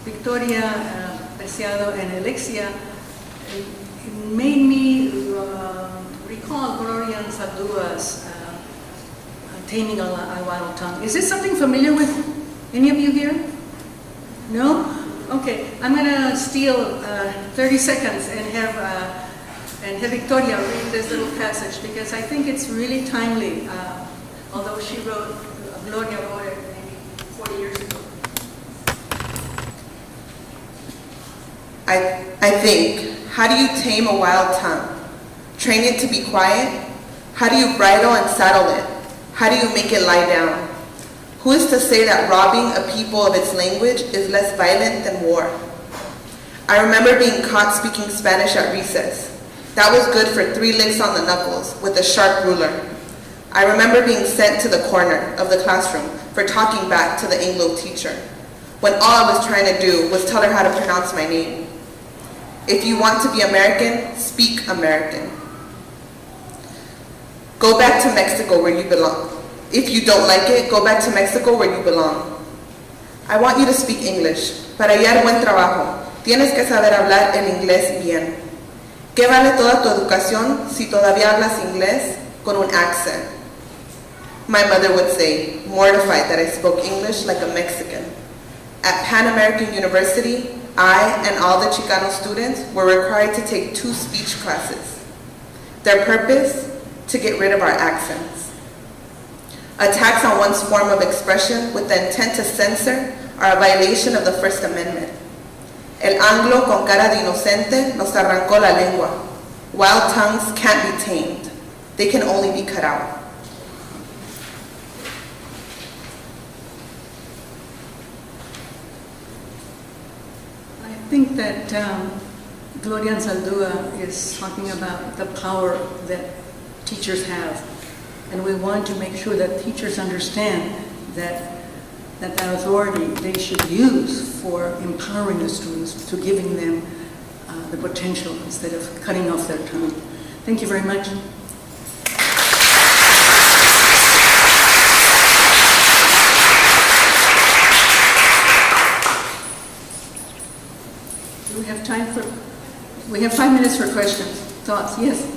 Victoria, Preciado, and Alexia, it made me recall Gloria Anzaldua's Taming a Wild Tongue. Is this something familiar with any of you here? No? Okay, I'm going to steal 30 seconds and have Victoria read this little passage because I think it's really timely, although Gloria wrote it maybe 40 years ago. I think, how do you tame a wild tongue? Train it to be quiet? How do you bridle and saddle it? How do you make it lie down? Who is to say that robbing a people of its language is less violent than war? I remember being caught speaking Spanish at recess. That was good for 3 licks on the knuckles with a sharp ruler. I remember being sent to the corner of the classroom for talking back to the Anglo teacher, when all I was trying to do was tell her how to pronounce my name. If you want to be American, speak American. Go back to Mexico where you belong. If you don't like it, go back to Mexico where you belong. I want you to speak English. Para hallar buen trabajo, tienes que saber hablar el inglés bien. ¿Qué vale toda tu educación si todavía hablas inglés con un accent? My mother would say, mortified that I spoke English like a Mexican. At Pan American University, I and all the Chicano students were required to take 2 speech classes. Their purpose? To get rid of our accents. Attacks on one's form of expression with the intent to censor are a violation of the First Amendment. El Anglo con cara de inocente nos arrancó la lengua. Wild tongues can't be tamed. They can only be cut out. I think that Gloria Anzaldúa is talking about the power that teachers have. And we want to make sure that teachers understand that authority they should use for empowering the students, to giving them the potential instead of cutting off their tongue. Thank you very much. Do we have time for, we have 5 minutes for questions, thoughts, yes?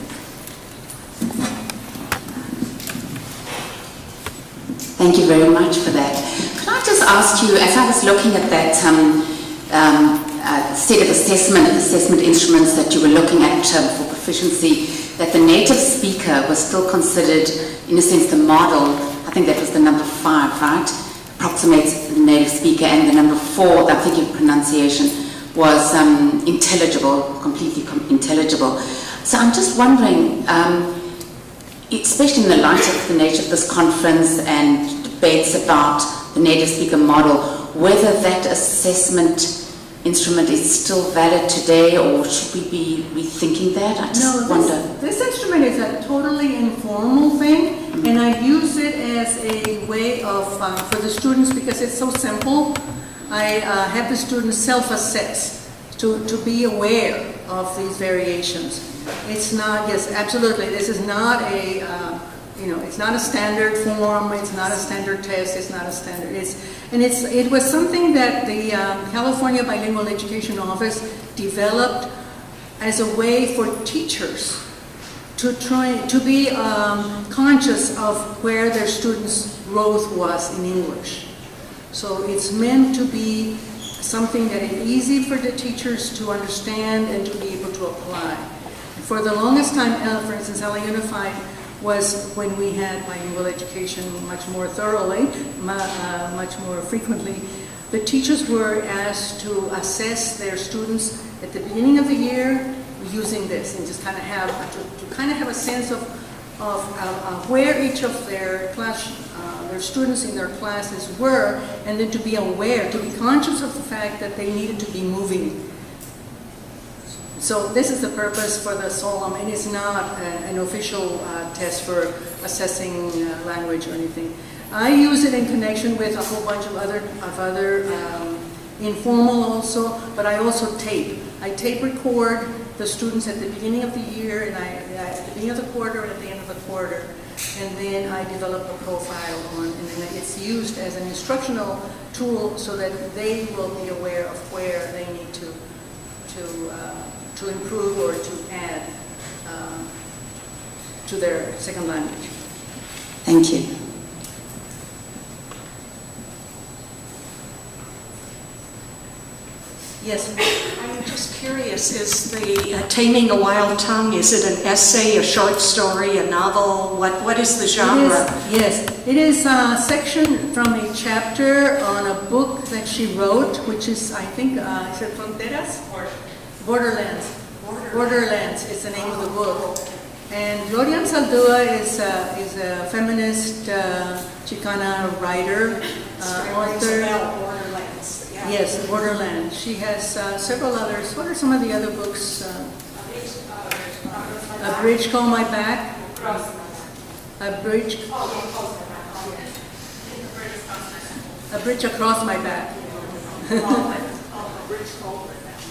Thank you very much for that. Could I just ask you, as I was looking at that set of assessment instruments that you were looking at for proficiency, that the native speaker was still considered, in a sense, the model. I think that was the number 5, right? Approximates the native speaker, and the number 4, I'm thinking pronunciation, was intelligible, completely intelligible. So I'm just wondering, especially in the light of the nature of this conference and debates about the native speaker model, whether that assessment instrument is still valid today, or should we be rethinking that? I just wonder. This instrument is a totally informal thing, and I use it as a way of, for the students, because it's so simple, I have the students self-assess to be aware of these variations. It's not, yes, absolutely, this is not a, it's not a standard form, it's not a standard test, it's not a standard, it was something that the California Bilingual Education Office developed as a way for teachers to try to be conscious of where their students' growth was in English. So it's meant to be something that is easy for the teachers to understand and to be able to apply. For the longest time, for instance, LA Unified was when we had bilingual education much more thoroughly, much more frequently. The teachers were asked to assess their students at the beginning of the year using this, and just kind of have a sense of where each of their their students in their classes were, and then to be aware, to be conscious of the fact that they needed to be moving. So this is the purpose for the Solom, and it's not an official test for assessing language or anything. I use it in connection with a whole bunch of other informal also, but I also tape. I tape record the students at the beginning of the year, and at the beginning of the quarter and at the end of the quarter, and then I develop a profile on, and then it's used as an instructional tool so that they will be aware of where to improve or to add to their second language. Thank you. Yes. I'm just curious, is the Taming a Wild Tongue, is it an essay, a short story, a novel? What is the genre? It is a section from a chapter on a book that she wrote, which is, I think, is it Fronteras? Borderlands. Borderlands is the name of the book. And Gloria Anzaldúa is a feminist Chicana writer, author. Borderlands. Yeah. Yes, Borderland. She has several others. What are some of the other books? A Bridge Called My Back. A Bridge Across My Back.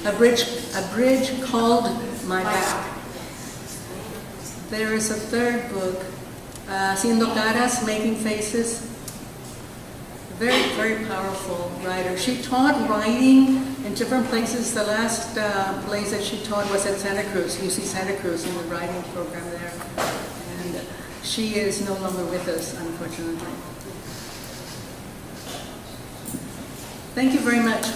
A Bridge Called My Back. There is a third book, Haciendo Caras, Making Faces. Very, very powerful writer. She taught writing in different places. The last place that she taught was at Santa Cruz, UC Santa Cruz, in the writing program there. And she is no longer with us, unfortunately. Thank you very much.